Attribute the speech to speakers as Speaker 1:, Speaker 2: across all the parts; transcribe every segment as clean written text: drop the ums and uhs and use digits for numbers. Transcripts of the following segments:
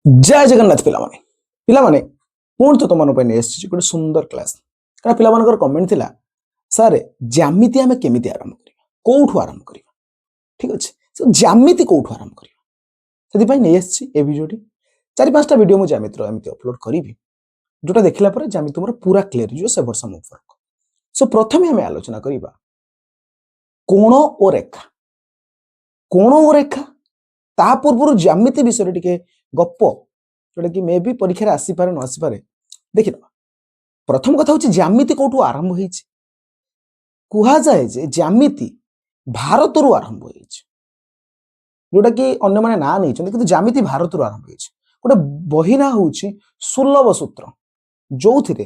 Speaker 1: जय जगन्नाथ पिलामाने पिलामाने पुणी तो तुम नहीं गोटे सुंदर क्लास कारण पिला कमेंट थिला सर ज्यामिति आम केमी आरंभ करवा कौठू आरंभ करवा ठीक अच्छे सो ज्यामिति कौठू आरंभ करवा से नहीं भिडियोटी चार पांचटा वीडियो मुझे ज्यामिति एमती अपलोड करी जोटा देखला पर ज्यामिति मोर पूरा क्लियर हो से वर्ष मु फर्क सो प्रथम आम आलोचना करवा कोण और रेखा कोण और रेखा ता पूर्व ज्यामिति विषय टिके गप जोटा कि मे भी परीक्षा आसीपे न आसीपे देखि प्रथम कथा हूँ ज्यामिति कौटू आरंभ हो कह जाए जे ज्यामिति भारत आरंभ हो जोटा कि अन्य माने ना नहीं कि ज्यामिति भारत आरंभ हो गोटे बही ना हूँ सुलभ सूत्र जो थे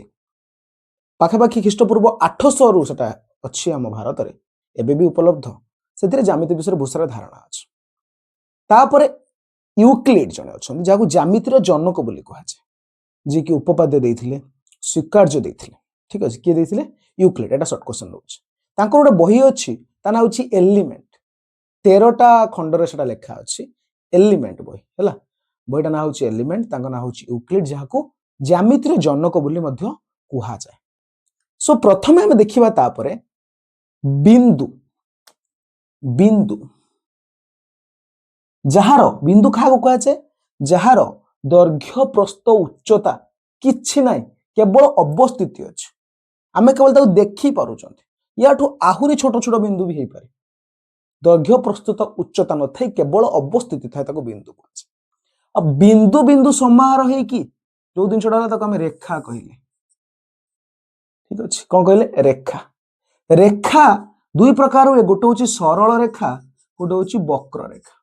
Speaker 1: पाखापाखि ख्रीष्टपूर्व 800 रु सेटा अच्छी आम भारत में एबे भी उपलब्ध से ज्यामिति विषय बहुत सारा धारणा अच्छी तापर यूक्लिड जने अच्छा जहाँ ज्यामितिर जनक बोली कहुए जी कि उपपाद्य देते स्वीकार्य देते ठीक अच्छे किए देते यूक्लिड एटा सर्ट क्वेश्चन रोचे गोटे बही अच्छी ता ना हूँ एलिमेंट 13टा खंडर से लेखा अच्छी एलिमेंट बही है बहीटा ना हूँ एलिमेंट ना हूँ यूक्लिड जहाँ ज्यामितिर जनक बोली कह जाए सो प्रथम आम देखा तापर बिंदु बिंदु जार बिंदु क्या कह जाए जार दैर्घ्य प्रस्थ उच्चता किछि ना केवल अवस्थिति अच्छे आम केवल देखी पार्छ या आहरी छोट छोट बिंदु भी हो पारे दैर्घ्य प्रस्तुत उच्चता न थी केवल अवस्थिति थाए बिंदु कह बिंदु बिंदु समाहार हो जो जिनसा आम रेखा कहले ठीक अच्छे कौन कहले रेखा रेखा दुई प्रकार हुए गोटे हूँ सरल रेखा गोटे हूँ वक्र रेखा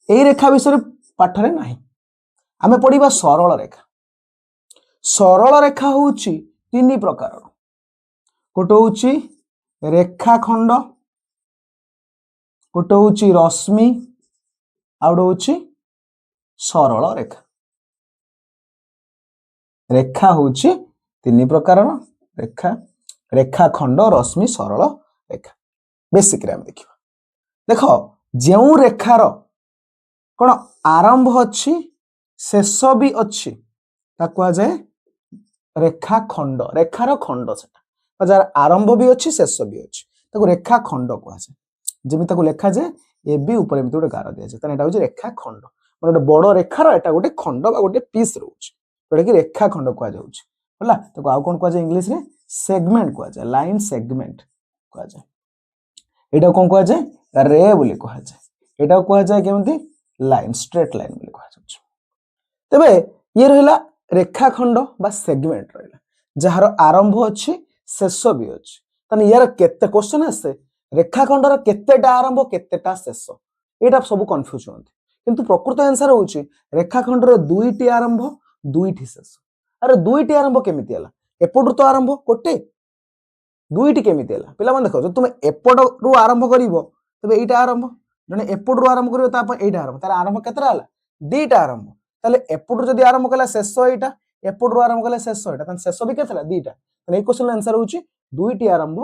Speaker 1: यही रेखा विषय पाठरे ना आम पढ़ा सरल रेखा हूँ तीन प्रकार गोटे हूँ रेखाखंड गोटे हूँ रश्मि आ गोटे हूँ सरल रेखा रेखा हूँ तीन प्रकार रेखा रेखाखंड रश्मि सरल रेखा बेसिक देखा देख जो रेखार कौन आरंभ अच्छी शेष भी अच्छी कह जाए रेखाखंड रेखार खंड से जार आरंभ भी अच्छी शेष भी अच्छी रेखाखंड कह जाए जमी लेखा जाए ए बी ऊपर गोटे गार दि जाए यहाँ हूँ रेखाखंड गोटे बड़ रेखार एटा गोटे खंड गोटे पीस रोचे जोटा कि रेखाखंड कहला तो आउ कौन कह इंग्लिश रे सेगमेंट कह जाए लाइन सेगमेंट कह जाए यहाँ कौन कह जाए रे बोली कह जाए यहाँ कह जाए केमती लाइन स्ट्रेट लाइन बोली कह जाए तेबे ये रहा रेखाखंड बा सेगमेंट रहा जार आरंभ अच्छी शेष भी अच्छी ताने यार केते क्वेश्चन आसे रेखाखंडर केतेटा आरंभ केतेटा शेष यहाँ सब कन्फ्यूज होती किंतु प्रकृत आंसर हूँ रेखाखंडर दुईटी आरंभ दुईटी शेष अरे दुईटी आरंभ केमिति हला एपटू तो आरंभ गोटे दुईटी केमिति हला पिला मन देखो जो तुम एपटू आरंभ करिवो तबे एटा आरंभ जने एपटू आरंभ करिवो तापर एटा आरंभ तार आरंभ केतरा हला दुईटा आरंभ ताले एपटू जदी आरंभ कला शेष एटा एपटू आरंभ कला शेष एटा तन शेष भी केतला दुईटा तने ए क्वेश्चन आंसर होची दुईटी आरंभ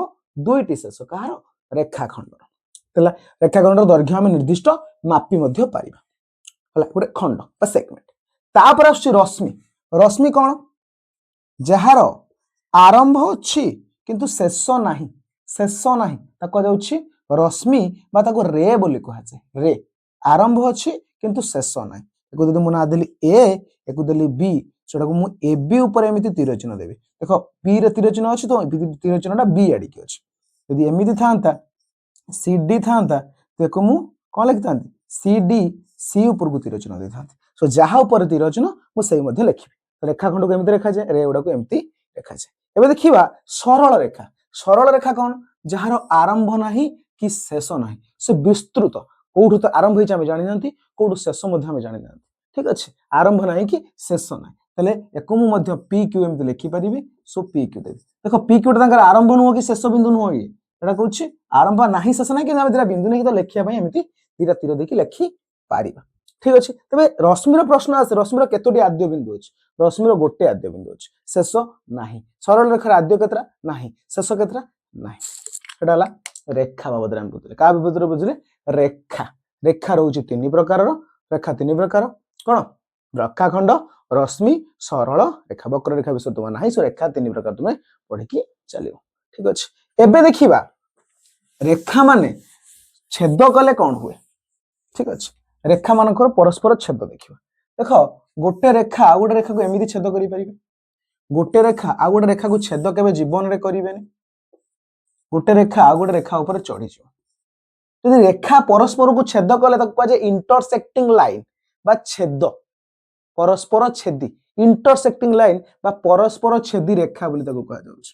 Speaker 1: दुईटी शेष कहार रेखाखंडर तला रेखाखंडर दैर्घ्य हम निर्दिष्ट मापी मध्य पारिबा हला गोटे खंड बा सेगमेंट तापर आछी रश्मि रश्मि कौन जार आरंभ अच्छी किंतु शेष नाही ताको जाउछि रश्मि बा ताको रे बोली कह जाए रे आरंभ अच्छी किंतु शेष नाही एको जदि मु ना देली ए एको देली बी सेटा को मु ए बी ऊपर एमिति तीर चिन्ह देबी देखो बी रे तीर चिन्ह अछि तो तीर चिन्हटा बी आडी की अछि यदि एमिति थांता सी डी थांता देखो मु कोन लिखि थांती सी डी सी ऊपर को तीर चिन्ह दे थांती सो जहाँ ऊपर तीर चिन्ह मु सेही मध्ये लिखिबी रेखाखंड को एमिति रेखा जाए रे उडा को एमिति रेखा जाए एबे देखिबा सरल रेखा कौन जार आरंभ नाही कि शेष नाही से विस्तृत कोठू तो आरंभ होइछ हम जानि नंती कोठू शेष मध्ये हम जानि नंती ठीक अछि आरंभ नाही कि शेष नाही तले एकमु मध्ये पी क्यू एमिति लिखि परिबी सो पी क्यू देबी देखो पी क्यू तांकर आरंभ नुह कि शेष बिंदु नुह ये एटा कहूछि आरंभ नाही शेष नाही कि हम दिरा बिंदु नै कि तो लेखिया पई एमिति दिरा तीर देखि लेखि पारिबा ठीक अच्छे तबे रश्मिर प्रश्न आसे रश्मिर केतोटी आद्य बिंदु अछि रश्मिर गोटे आद्य बिंदु अछि शेष नाही सरल रेखार आद्य केतरा नाही शेष केतरा नाही एटा हला रेखा बाबद हम बुझले का बाबद बुझले रेखा रेखा रहउछि तीन प्रकार रेखा तीन प्रकार कोन रेखाखंड रश्मि सरल रेखा वक्र रेखा विषय तुम ना सो रेखा तीन प्रकार तुम पढ़ी चलो ठीक अच्छे। एबे देखिबा रेखा माने छेद कले कौन हुए ठीक अच्छे। रेखा मानकर परस्पर छेद देखिबा देख गोटे रेखा आ गोटे रेखा को एमती छेद करि परिबे गोटे रेखा आ गोटे रेखा को छेद केबे जीवन रे करिवेनी गोटे रेखा आ गोटे रेखा ऊपर चढ़ी जो यदि रेखा परस्पर को छेद कले ताको कह इंटरसेक्टिंग लाइन बा छेद परस्पर छेदी इंटरसेक्टिंग लाइन बा परस्पर छेदी रेखा बोली ताको कह जाउछ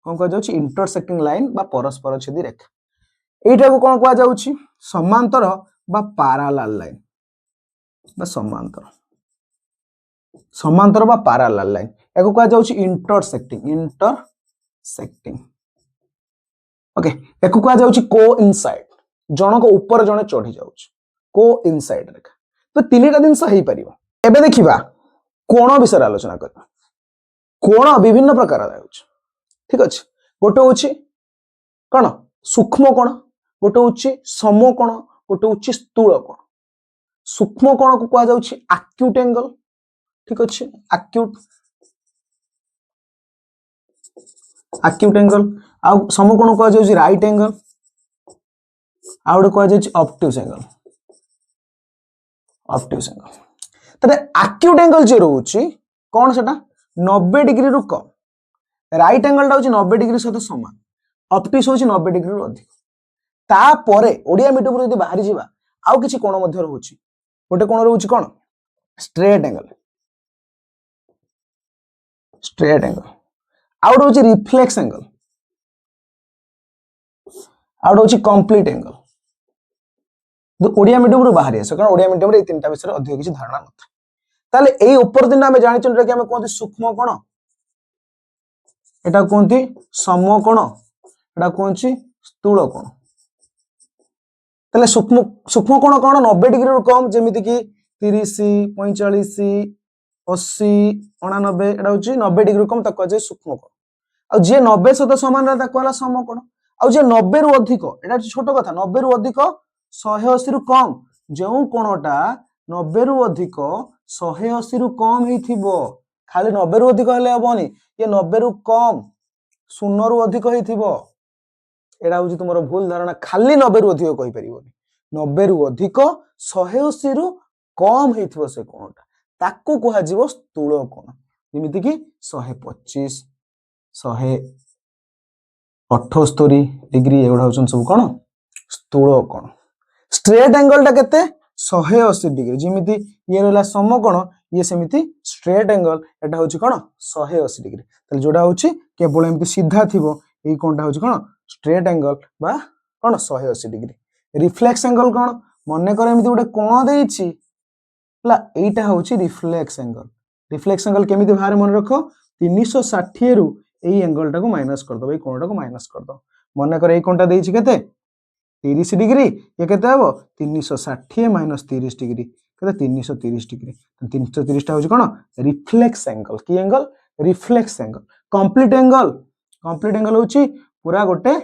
Speaker 1: कोन कह जाउछ इंटरसेक्टिंग लाइन बा परस्पर छेदी रेखा एटा को कोन कह जाउछ समांतर बा पैरेलल लाइन बा समांतर बा पैरेलल लाइन एको कह जाउछ इंटरसेक्टिंग ओके एको कह जाउछ कोइंसाइड जनक ऊपर जने चढ़ी जाउछ कोइंसाइड रेखा तो तीनटा जिंस हेई परिबो। एबे देखिबा कोण विषय आलोचना करबा कोण विभिन्न प्रकार रहउछ ठीक अछि गोटे होछि कोन सूक्ष्म कोण गोटे होछि समकोण गोटे होछि स्थूल कोण सूक्ष्म कोण को कह जाउछि एक्यूट एंगल ठीक अछि एक्यूट एंगल आ समकोण कह जाउछि राइट एंगल आ गोटे कह जाउछि ऑब्ट्यूज एंगल तबे एक्यूट एंगल जे रहउछि कोन सेटा 90 डिग्री रु कम राइट एंगल टा होछि 90 डिग्री सहित समान ऑब्ट्यूज होछि 90 डिग्री रु अधिक ता परे ओडिया मीडियम रो यदि बाहरी जिबा आउ किछि कोण मध्ये रहउछि गोटे कोण रहउछि कोन स्ट्रेट एंगल आउ रहउछि रिफ्लेक्स एंगल आउ रहउछि कंप्लीट एंगल ओडिया मीडियम रो बाहरी आसे कारण ओडिया मीडियम रे ए तीनटा विषय अधिक किछि धारणा नथा ताले एई ऊपर दिन हमें जानि चंद्र कि हमें कोनती सूक्ष्म कोण एटा कोनती समकोण एटा कोनची स्थूल कोण ताले सूक्ष्म कोण कोन 90 डिग्री रो कम जेमिति कि 30 45 80 89 एटा होची 90 डिग्री कम तक जे सूक्ष्म कोण आ जे 90 सहित समान रहता कहला समकोण आ जे 90 रु अधिक एटा छोट कथा 90 रु अधिक 180 रु कम जेउ कोणटा 90 रु अधिक 180 रु कम हेथिबो खाली 90 रु अधिक हेले हबोनी ये 90 रु कम 0 रु अधिक हेथिबो एटा होची तुमरो भूल धारणा खाली 90 रु अधिक कहि परिबोनी 90 रु अधिक 180 रु कम हेथिबो से कोणटा ताको कोहा जीवो स्थूल कोण जेमिति कि 125 178 डिग्री एगुडा होचन सब कोण स्थूल कोण स्ट्रेट एंगल टा केते 180 डिग्री जेमिति ये रहला समकोण ये सेमिति स्ट्रेट एंगल एटा होची कोण 180 डिग्री तले जोडा होची केवल एमिति सीधा थिबो एई कोणटा होची कोण स्ट्रेट एंगल बा कोण 180 डिग्री रिफ्लेक्स एंगल कोण मने कर एमिति गोटे कोण देइछि ला एटा होची रिफ्लेक्स एंगल केमिति बाहर मन रखो 360 रु एई एंगल टा को माइनस कर दो एई कोणटा को माइनस कर दो मने कर एई कोणटा देइछि केते 30 डिग्री ये केते हबो 360 माइनस 30 डिग्री केते 330 डिग्री 330 टा होची कोन रिफ्लेक्स एंगल की angle reflex angle complete angle होची पूरा गोटे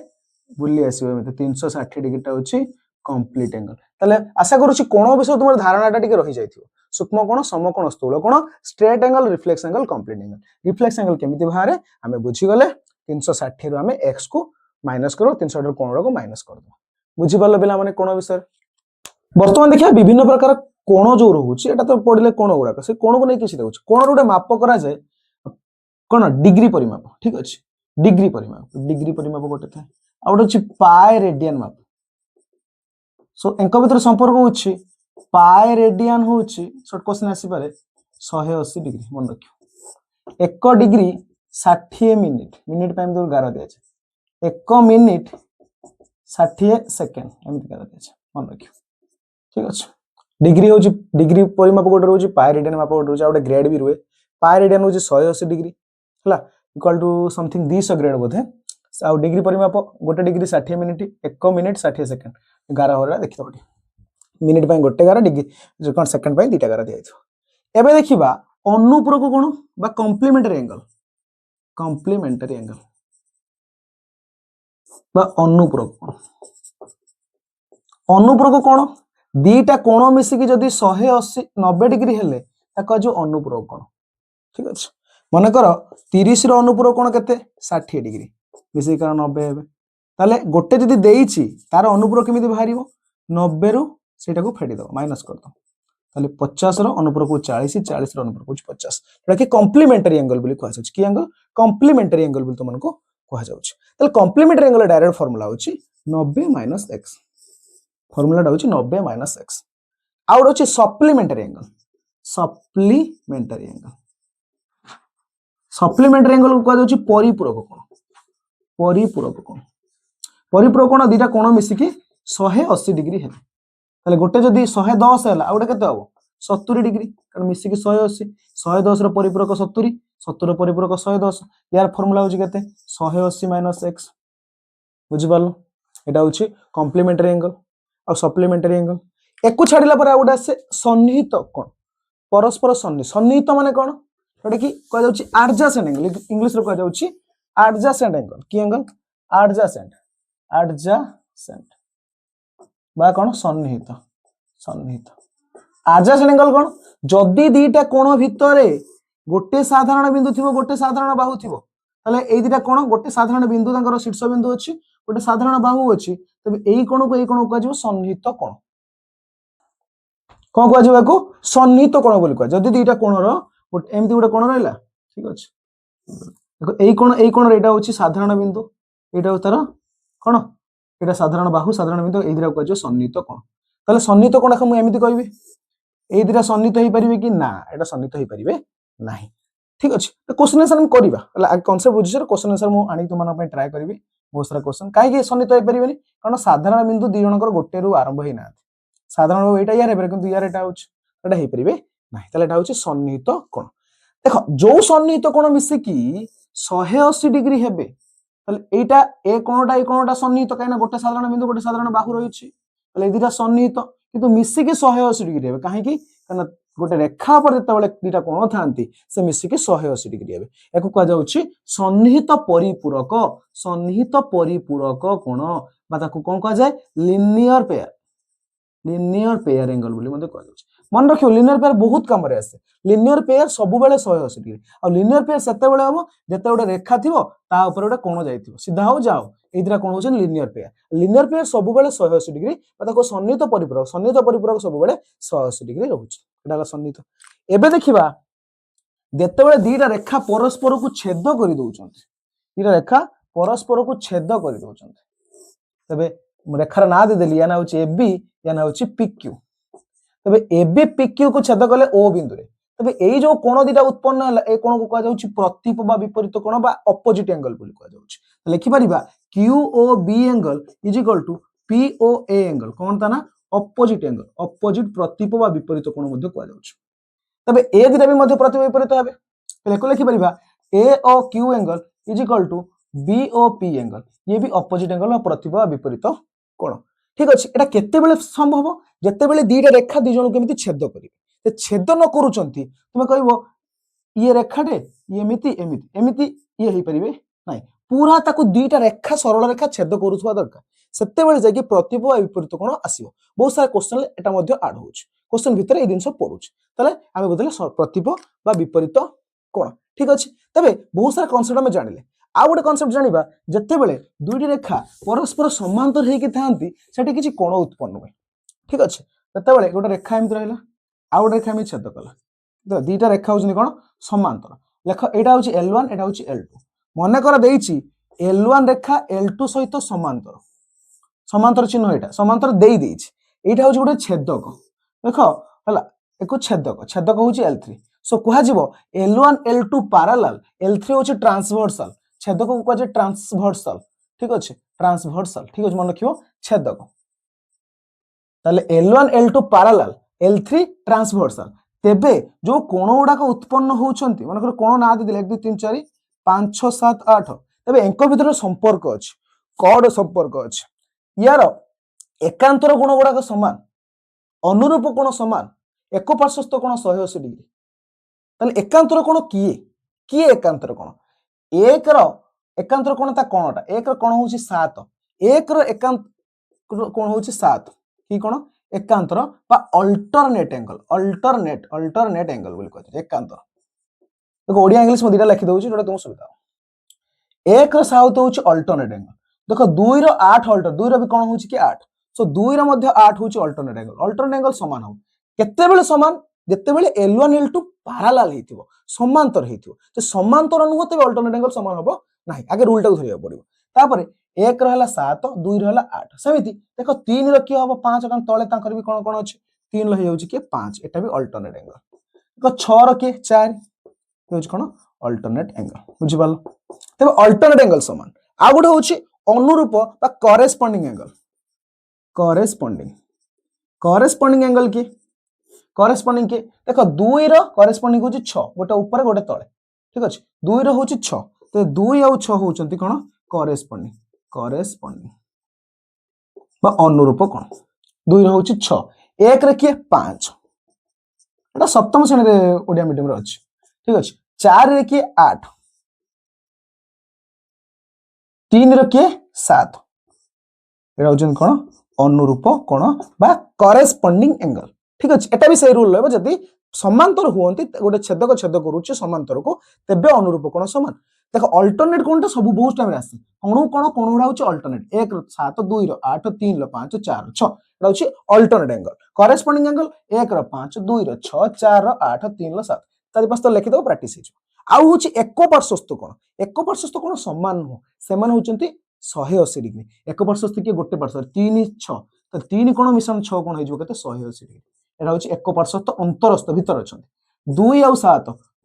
Speaker 1: बुली आसीबो एमे 360 डिग्री टा होची कंप्लीट एंगल तले आशा करूची कोन विषय तुमर धारणा टा टिके रहि जाइथिबो सूक्ष्म कोण समकोण स्थूल कोण straight angle reflex angle complete angle reflex angle केमिति बाहरे हमें बुझी गले 360 रु हमें x को माइनस करो 360 रु कोण को माइनस कर दो बुझी पालो पिला माने कोण विषय वर्तमान देखिया विभिन्न प्रकार कोण जो रहउची एटा तो पढिले कोण गुडा से कोण को नै किछि देउची कोण रुडे माप करा जाय कोण डिग्री परिमाप ठीक अछि डिग्री परिमाप गोटे था आ गोटे अछि पाई रेडियन माप सो एंक भीतर संपर्क होछि पाई रेडियन होछि शॉर्ट क्वेश्चन आसी पारे 180 डिग्री मन रखियो 1 डिग्री 60 मिनिट टाइम तो गारा दिया छै 1 मिनिट 60 सेकेंड एमति गारा दिया छै मन रखियो ठीक अछि डिग्री होछि डिग्री परिमाप गोटे रहउछि पाई रेडियन माप गोटे रहउछि आ गोटे ग्रेड भी रुए पाई रेडियन होछि 180 डिग्री हला equal to something 200 grade Bodhe uh degree परिमाप गोटे डिग्री 60 मिनिट 1 मिनिट 60 सेकेंड 11 होरा देखि दोटी मिनिट पय गोटे 11 डिग्री जो कोन सेकेंड पय दुटा 11 दिया छै एबे देखिबा अनुपूरक कोण बा कॉम्प्लीमेंटरी एंगल बा अनुपूरक कोण दीटा कोण मिसी कि जदी 180 90 डिग्री हेले ताको जो अनुपूरक कोण ठीक अछि मन कर 30 रो अनुपूरक कोण केते 60 डिग्री मिसी कारण 90 हेबे ताले गोटे जदी देइछि तार अनुपूरक केमिति बाहरिबो 90 रु सेटा को फेडी दो माइनस कर दो ताले 50 रो अनुपूरक को 40 40 रो अनुपूरक को 50 एटा कि कॉम्प्लीमेंटरी एंगल बोली कहै छै कि एंगल कॉम्प्लीमेंटरी एंगल बोली तुमन को कहै जाउछि ताले कॉम्प्लीमेंटरी एंगल डायरेक्ट फार्मूला होछि 90 - x फार्मूला होछि 90 - x आउट होछि सप्लीमेंटरी एंगल सप्लीमेंटरी एंगल को कहै जाउछि परिपूरक कोण दिटा कोण मिसिकी 180 डिग्री है ताले गोटे जदी 110 हैला आउटे केते हबो 70 डिग्री कारण मिसिकी 180 110 रो परिपूरक 70 70 रो परिपूरक 110 यार फार्मूला होची केते 180 - x बुझि पालो एटा होची कॉम्प्लीमेंटरी एंगल और सप्लीमेंटरी एंगल एकु छाडिला पर आउडा से सन्निहित कोण परस्पर सन्निहित माने कोण एटा कि कह जाउची एडजेसेंट एंगल इंग्लिश रो कह जाउची एडजेसेंट एंगल की एंगल एडजेसेंट बा कोण सन्निहित एडजेसेंट एंगल कोण जदी दीटा कोण भितरे गोटे साधारण बिंदु थिबो गोटे साधारण बाहु थिबो ताले एई दीटा कोण गोटे साधारण बिंदु तांकर शीर्ष बिंदु अछि गोटे साधारण बाहु अछि तबे एई कोण को कह जिवो सन्निहित कोण कोन कह जिवो को सन्निहित कोण बोली कह जदी दीटा कोण रो एमती गोटे कोण रहला ठीक अछि देखो एई कोण एटा होछि साधारण बिंदु एटा तार कोण एटा साधारण बाहु साधारण बिंदु एई दिरा कह जिवो सन्निहित कोण ताले सन्निहित कोण हम एमती कहबी एई दिरा सन्निहित होई परिबे कि ना एटा सन्निहित होई परिबे नाही ठीक अछि तो क्वेश्चन आंसर हम करबा हला कांसेप्ट बुझिसर क्वेश्चन आंसर मु आनी तुमन पे ट्राई करबी बहुत सारा क्वेश्चन काहे कि सन्निहित होई परिबेनी कारण साधारण बिंदु दि जनकर गोटे रु आरंभ होई ना साधारण एटा यार हेबे किंतु यार एटा होछि एटा हेई परिबे नाही ताले एटा होछि सन्निहित कोण देखो जो सन्निहित कोण मिसे कि 180 डिग्री हेबे ताले एटा ए कोणटा सन्निहित काइना गोटे साधारण बिंदु गोटे साधारण बाहु रहिछि ताले दिटा सन्निहित किंतु मिसे कि 180 डिग्री हेबे काहे कि कारण गोटे रेखा पर जतबेले दिटा कोण थांती से मिसे कि 180 डिग्री हेबे एको कह जाउछि सन्निहित परिपूरक कोण बा ताकू कोन कह जाय लिनियर पेयर एंगल बोली मते कह जाउछि मन रखियो लिनियर पेयर बहुत काम रे आसे लिनियर पेयर सब बेले 180 डिग्री आ लिनियर पेयर सेते बेले हबो जते गोटे रेखा थिबो ता ऊपर गोटे कोण जाइथिबो सीधा हो जाओ एदिरा कोण होछन लिनियर पेयर सब बेले 180 डिग्री बा ताको सन्निहित परिपूरक सब बेले 180 डिग्री रहउछि एटा सन्निहित एबे देखिबा जते बेले दीटा रेखा परस्पर को छेद करि दउछन्ति दीटा रेखा परस्पर को छेद करि दउछन्ति तबे रेखार ना दे देली या ना होछि एबी या ना होछि पीक्यू तबे एबी पीक्यू को छेद कले ओ बिंदु रे तबे एई जो कोण दिटा उत्पन्न हला ए कोण को कह जाउछि प्रतिप बा विपरीत कोण बा ऑपोजिट एंगल बोली कह जाउछि लिखि परिबा QOB angle is equal to POA angle कोन ता ना ऑपोजिट प्रतिप बा विपरीत कोण मध्ये कह जाउछि तबे ए दिटा भी मध्ये प्रतिप विपरीत हेबे तले को लिखि परिबा A O Q angle is equal to BOP angle ये भी ऑपोजिट एंगल बा प्रतिप बा विपरीत कोण ठीक अछि एटा केते बेले संभव जते बेले दीटा रेखा दि जण केमिति छेद करिवे ते छेद न करूचंती तुमे कहबो ये रेखाटे एमिति ये हेई परिबे नाही पूरा ताकू दीटा रेखा सरल रेखा छेद करूथवा दरकार सेते बेले जाकी प्रतिप बा विपरीत कोण आसीबो बहुत सारा क्वेश्चन एटा मध्ये ऐड होउछ क्वेश्चन भितर ए दिनस पडुछ तले आमे बदले प्रतिप बा विपरीत कोण ठीक अछि तबे बहुत सारा कांसेप्ट हम जानिले आ गोटे कांसेप्ट जानिबा जते बेले दुईटी रेखा परस्पर समांतर हेकि थांती सेठी किछि कोण उत्पन्न होय ठीक अछि तते बेले गोटे रेखा एमिति रहला आ गोटे रेखा एमिति छेद कला तो दीटा रेखा होजनी कोण समांतर लेख एटा होछि L1 एटा होछि L2 मने कर देइछि L1 रेखा L2 सहित समांतर चिन्ह एटा समांतर देई देइछि एटा होछि गोटे छेदक देख हला एको छेदक होछि L3 सो कुहा जिवो L1 L2 पैरेलल L3 होछि ट्रांसवर्सल छेदक को कह ट्रांसवर्सल ठीक अछि ट्रांसवर्सल ठीक अछि मन रखियो छेदक ताले L1 L2 parallel L3 transversal तेबे जो कोण गुडा को उत्पन्न होउछंती मानकर कोण ना दे 1 2 3 4 5 6 7 8 तेबे एंको भितर संपर्क अछि कॉर्ड संपर्क अछि यार एकांतर गुण गुडा समान अनुरूप कोण समान एक पार्श्वस्थ कोण 180 डिग्री ताले एकांतर कोण किए एकांतर कोण एक रो एकांतर कोण ता कोणटा एक रो कोण होउची 7 एक रो एकांतर कोण होउची 7 की कोण एकांतर बा अल्टरनेट एंगल अल्टरनेट एंगल बोली कहते एकांतर देखो ओडिया इंग्लिश में दुटा लिखि दउछि जोटा तुम सुविधा एक रो साउथ होछि अल्टरनेट एंगल देखो 2 रो 8 अल्टर 2 रो भी कोन होछि कि 8 सो 2 रो मध्ये 8 होछि अल्टरनेट एंगल समान हो केते बेले समान जेते बेले L1 L2 पैरेलल हेतिबो समांतर हेतिबो जे समांतर नुह तबे अल्टरनेट एंगल समान होबो नाही आगे रूल टाको धरिया पड़िबो तापरे 1 रो हला 7 2 रो हला 8 सेमिति देखो 3 रो कि होबो 5 कान तळे तांकर भी कोन कोन अछि 3 लो हे होछि कि 5 एटा भी अल्टरनेट एंगल देखो 6 रो कि 4 होछि कोन अल्टरनेट एंगल बुझि पालो तबे अल्टरनेट एंगल समान आ गुड होछि अनुरूप बा करेस्पोंडिंग एंगल करेस्पोंडिंग एंगल की करेस्पोंडिंग के देखो 2 रो करेस्पोंडिंग होछि 6 गोटे ऊपर गोटे तळे ठीक अछि 2 रो होछि 6 तो 2 और 6 होचंती कोन करेस्पोंडिंग बा अनुरूप कोन 2 रो होछि 6 1 रे के 5 एटा सप्तम श्रेणी रे ओडिया मीडियम रे अछि ठीक अछि 4 रे के 8 3 रे के 7 एटा होचन कोन अनुरूप कोन बा करेस्पोंडिंग एंगल ठीक अछि एटा भी सही रूल लेबो जदी समांतर हुअंती गोटे छेदक छेद करूछि समांतर को तेबे अनुरूप कोन समान देखो अल्टरनेट कोनटा सब बहुत टाइम रे आसी कोन उडा होछि अल्टरनेट 1 रो 7 2 रो 8 3 रो 5 4 6 एटा होछि अल्टरनेट एंगल करेस्पोंडिंग एंगल 1 रो 5 2 रो 6 4 रो 8 3 रो 7 चारि पांच तो लिखि दो प्रैक्टिस हिजो आ होछि एक पार्श्वस्थ कोन समान हो से माने होचंती 180 डिग्री एक पार्श्वस्थ के गोटे पार्श्व 3 6 तो 3 कोन मिशन 6 कोन हिजो कते 180 डिग्री एटा होछि एक पार्श्वस्थ अंतरस्थ भीतर अछंती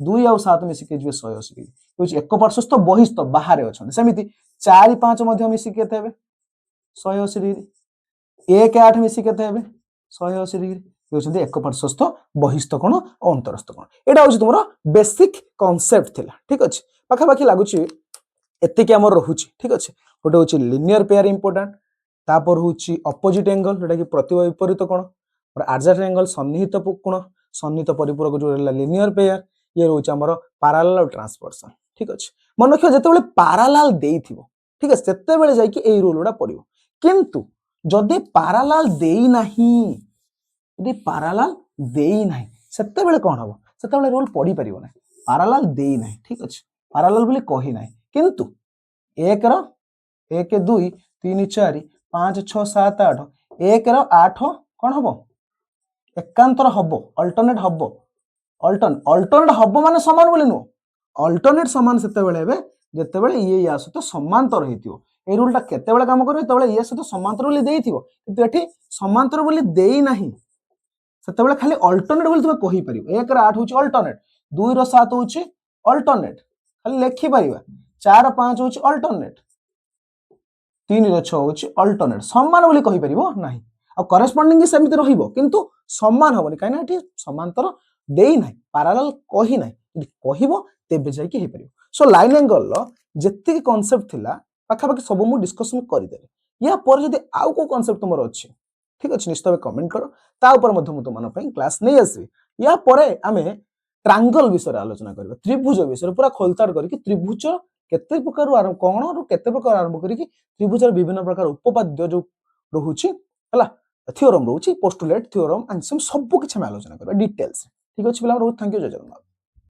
Speaker 1: 2 और 7 मिसी के जिवे 180 डिग्री होछि एक पार्श्वस्थ बहिस्थ बाहर अछंती सेमिति 4 5 मध्य मिसी केते हेबे 180 डिग्री 1 8 मिसी केते हेबे 180 डिग्री होछंती एक पार्श्वस्थ बहिस्थ कोण अंतरस्थ कोण एटा होछि तुमरो बेसिक कांसेप्ट थिला ठीक अछि पाखा पाखी लागुछि एतिके हमर रहुछि ठीक अछि गोटे होछि लिनियर पेयर इंपोर्टेंट तापर होछि अपोजिट एंगल जेटा कि प्रतिबाद विपरीत कोण और एडजेसेंट एंगल सन्निहित परिपूरक जो लिनियर पेयर ये रोचे हमर पैरेलल और ट्रांसवर्सल ठीक अछि मन रखियो जते बेले पैरेलल देइथिबो ठीक अछि सेते बेले जाई कि एई रूलडा पडिबो किंतु जदि पैरेलल देई नाही सेते बेले कोन हबो सेते बेले रूल पडी परिबो नै पैरेलल देई नाही ठीक अछि पैरेलल बोली कहि नाही किंतु 1 रो 1 2 3 4 5 6 7 8 1 रो 8 कोन हबो एकांतर हबो अल्टरनेट हबो माने समान बोली नो अल्टरनेट समान सेते बेले हेबे जते बेले ये या सहित समांतर हेतियो ए रूलटा केते बेले काम करे तबेले ये सहित समांतर बोली देइथिबो किंतु एठी समांतर बोली देई नाही सेते बेले खाली अल्टरनेट बोली तुमे कहि परिबो 1 रो 8 होची अल्टरनेट 2 रो 7 होची अल्टरनेट खाली लेखि परिबा 4 रो 5 होची अल्टरनेट 3 रो 6 होची अल्टरनेट समान बोली कहि परिबो नाही आ करेस्पोंडिंग सेमिति रहिबो किंतु समान होबनी काइना एठी समांतर देई नाही पैरेलल कहि नाही यदि कहिबो तेबे जाई कि हे परिबो सो लाइन एंगल लो जेति कांसेप्ट थिला पाखा पाखी सब मु डिस्कशन करि देले या पर जदि आउ को कांसेप्ट तुमर अछि ठीक अछि निश्चय कमेंट करो ता ऊपर मध्य मु तुमन पई क्लास नै आसी या परे आमे ट्रायंगल विषय आलोचना करबा त्रिभुज विषय पूरा खोलताड करी कि त्रिभुज केते प्रकार आरंभ कोण रो केते प्रकार आरंभ करी कि त्रिभुज विभिन्न प्रकार उपपाद्य जो रहुछि हला थ्योरम रहुछि पोस्टुलेट थ्योरम एंड सब किछ हम आलोचना करबा डिटेल्स ठीक अछि बिला बहुत थैंक यू जय जगन्नाथ।